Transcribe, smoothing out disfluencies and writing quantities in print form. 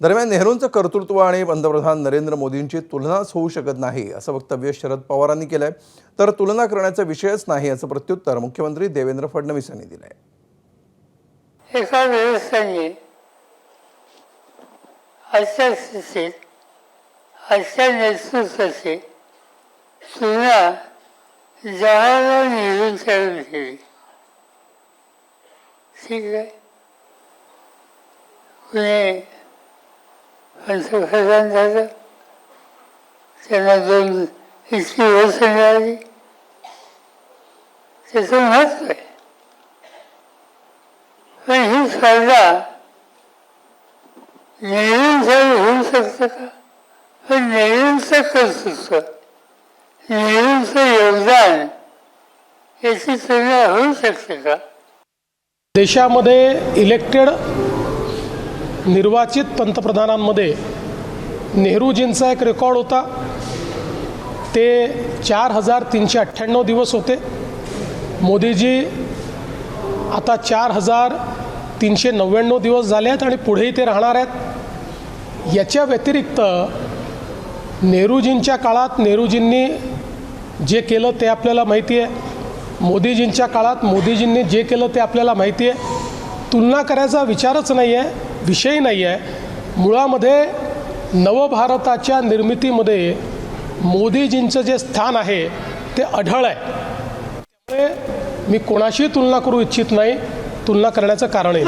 दरम्यान नेहरूंचं कर्तृत्व आणि पंतप्रधान नरेंद्र मोदींची तुलनाच होऊ शकत नाही असं वक्तव्य शरद पवारांनी केलंय। तर तुलना करण्याचा विषयच नाही असं प्रत्युत्तर मुख्यमंत्री देवेंद्र फडणवीस यांनी दिलंय। एका व्यवस्थेने अशा स्थितीत अशा नेतृत्वाची तुलना जवाहरलाल नेहरूंच्याकडे केली। ठीक आहे, कुणी पंतप्रधान झालं, त्यांना 2 इतकी वर्ष मिळाली, त्याचं महत्व आहे। पण ही स्पर्धा नेहरूंसाठी होऊ शकतं का? पण नेहरूंचं कर्तृत्व, नेहरूंचं योगदान याची तुलना होऊ शकते का? देशामध्ये इलेक्टेड निर्वाचित पंतप्रधानांमध्ये नेहरूजींचा एक रेकॉर्ड होता, ते 4398 दिवस होते। मोदीजी आता 4399 दिवस झाले आहेत आणि पुढेही ते राहणार आहेत। याच्या व्यतिरिक्त नेहरूजींच्या काळात नेहरूजींनी जे केलं ते आपल्याला माहिती आहे, मोदीजींच्या काळात मोदीजींनी जे केलं ते आपल्याला माहिती आहे। तुलना करायचा विचारच नाही आहे, विषय नाही आहे। मुळामध्ये नवभारताच्या निर्मितीमध्ये मोदीजींचं जे स्थान आहे ते अढळ आहे। त्यामुळे मी कोणाशी तुलना करू इच्छित नाही, तुलना करण्याचं कारण आहे।